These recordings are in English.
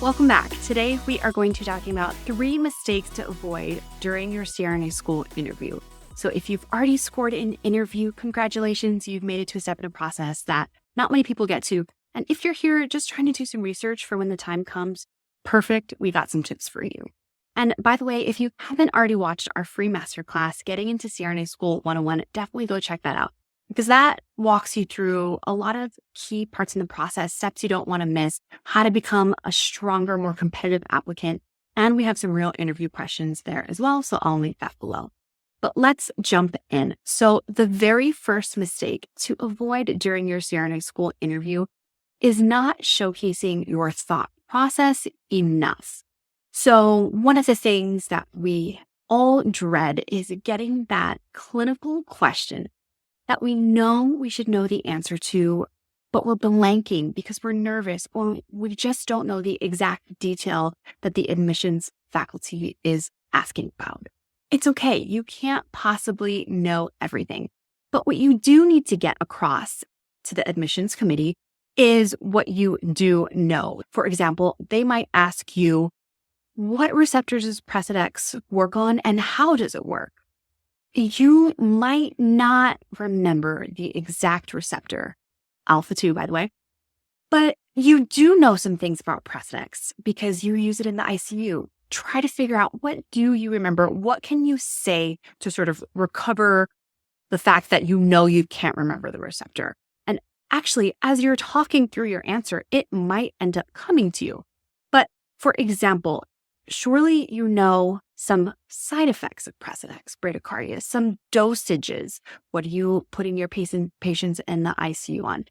Welcome back. Today, we are going to be talking about 3 mistakes to avoid during your CRNA school interview. So if you've already scored an interview, congratulations, you've made it to a step in a process that not many people get to. And if you're here just trying to do some research for when the time comes, perfect, we got some tips for you. And by the way, if you haven't already watched our free masterclass, Getting into CRNA School 101, definitely go check that out, because that walks you through a lot of key parts in the process, steps you don't want to miss, how to become a stronger, more competitive applicant. And we have some real interview questions there as well, so I'll link that below. But let's jump in. So the very first mistake to avoid during your CRNA school interview is not showcasing your thought process enough. So one of the things that we all dread is getting that clinical question that we know we should know the answer to, but we're blanking because we're nervous or we just don't know the exact detail that the admissions faculty is asking about. It's okay. You can't possibly know everything, but what you do need to get across to the admissions committee is what you do know. For example, they might ask you, what receptors does Precedex work on and how does it work? You might not remember the exact receptor, alpha-2, by the way, but you do know some things about Precedex because you use it in the ICU. Try to figure out, what do you remember? What can you say to sort of recover the fact that you know you can't remember the receptor? And actually, as you're talking through your answer, it might end up coming to you. But for example, surely you know some side effects of Precedex, bradycardia, some dosages. What are you putting your patients in the ICU on?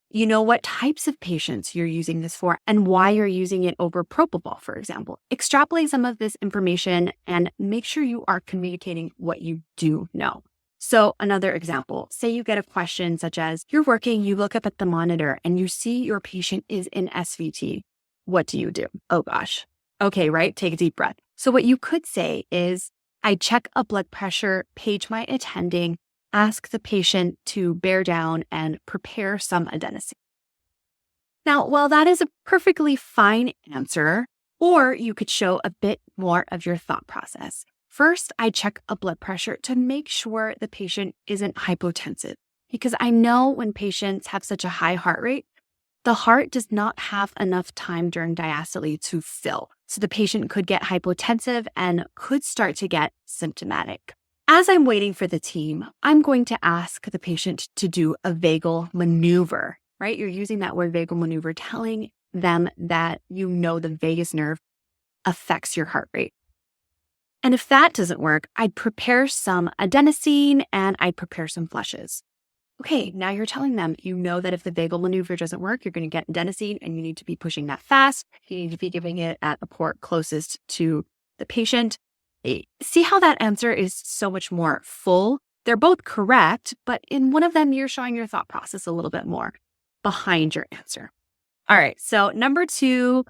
You know what types of patients you're using this for and why you're using it over propofol, for example. Extrapolate some of this information and make sure you are communicating what you do know. So another example, say you get a question such as, you're working, you look up at the monitor and you see your patient is in SVT. What do you do? Oh gosh. Okay, right? Take a deep breath. So what you could say is, I check a blood pressure, page my attending, ask the patient to bear down and prepare some adenosine. Now, while that is a perfectly fine answer, or you could show a bit more of your thought process. First, I check a blood pressure to make sure the patient isn't hypotensive, because I know when patients have such a high heart rate, the heart does not have enough time during diastole to fill. So the patient could get hypotensive and could start to get symptomatic. As I'm waiting for the team, I'm going to ask the patient to do a vagal maneuver, right? You're using that word vagal maneuver, telling them that you know the vagus nerve affects your heart rate. And if that doesn't work, I'd prepare some adenosine and I'd prepare some flushes. Okay, now you're telling them, you know that if the vagal maneuver doesn't work, you're going to get adenosine and you need to be pushing that fast. You need to be giving it at the port closest to the patient. See how that answer is so much more full? They're both correct, but in one of them, you're showing your thought process a little bit more behind your answer. All right, so number 2,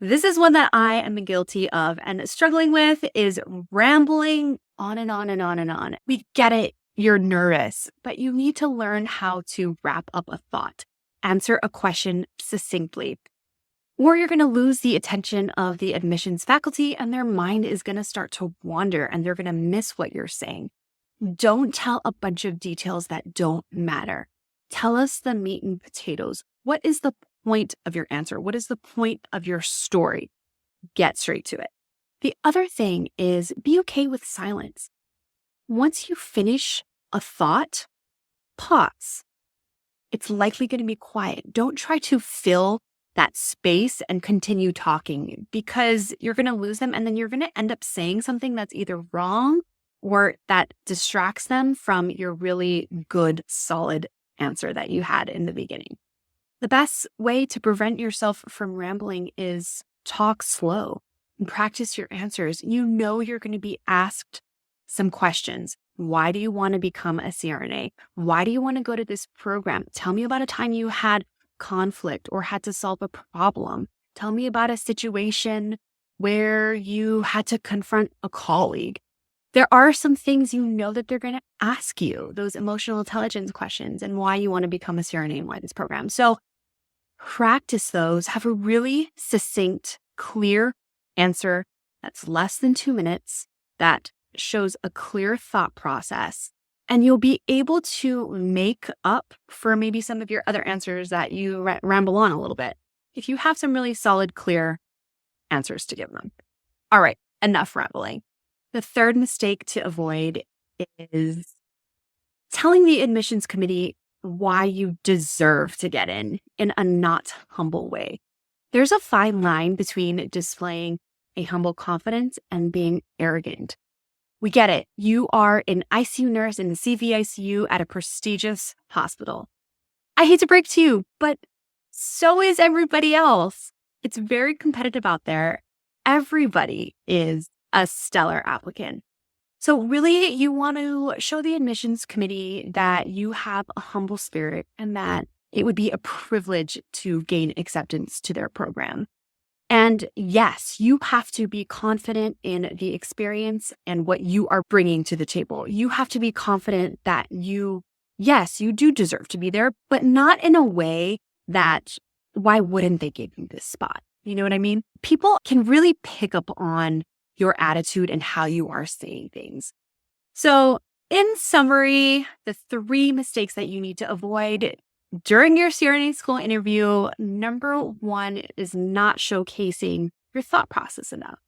this is one that I am guilty of and struggling with, is rambling on and on and on and on. We get it. You're nervous, but you need to learn how to wrap up a thought, answer a question succinctly, or you're going to lose the attention of the admissions faculty and their mind is going to start to wander and they're going to miss what you're saying. Don't tell a bunch of details that don't matter. Tell us the meat and potatoes. What is the point of your answer? What is the point of your story? Get straight to it. The other thing is, be okay with silence. Once you finish a thought, pause. It's likely going to be quiet. Don't try to fill that space and continue talking, because you're going to lose them and then you're going to end up saying something that's either wrong or that distracts them from your really good, solid answer that you had in the beginning. The best way to prevent yourself from rambling is talk slow and practice your answers. You know you're going to be asked some questions. Why do you want to become a CRNA? Why do you want to go to this program? Tell me about a time you had conflict or had to solve a problem. Tell me about a situation where you had to confront a colleague. There are some things you know that they're going to ask you, those emotional intelligence questions and why you want to become a CRNA and why this program. So practice those, have a really succinct clear answer that's less than 2 minutes, that shows a clear thought process, and you'll be able to make up for maybe some of your other answers that you ramble on a little bit if you have some really solid, clear answers to give them. All right, enough rambling. The third mistake to avoid is telling the admissions committee why you deserve to get in a not humble way. There's a fine line between displaying a humble confidence and being arrogant. We get it. You are an ICU nurse in the CVICU at a prestigious hospital. I hate to break to you, but so is everybody else. It's very competitive out there. Everybody is a stellar applicant. So really, you want to show the admissions committee that you have a humble spirit and that it would be a privilege to gain acceptance to their program. And yes, you have to be confident in the experience and what you are bringing to the table. You have to be confident that yes, you do deserve to be there, but not in a way that, why wouldn't they give you this spot? You know what I mean? People can really pick up on your attitude and how you are saying things. So in summary, the 3 mistakes that you need to avoid during your CRNA school interview, number 1 is not showcasing your thought process enough.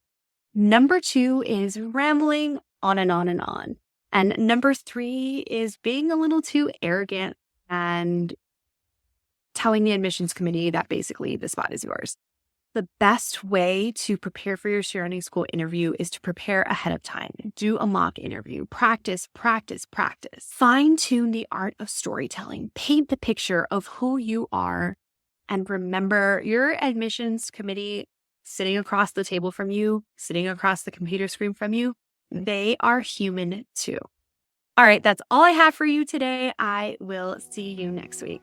Number 2 is rambling on and on and on. And number 3 is being a little too arrogant and telling the admissions committee that basically the spot is yours. The best way to prepare for your CRNA school interview is to prepare ahead of time. Do a mock interview. Practice, practice, practice. Fine-tune the art of storytelling. Paint the picture of who you are. And remember, your admissions committee sitting across the table from you, sitting across the computer screen from you, they are human too. All right, that's all I have for you today. I will see you next week.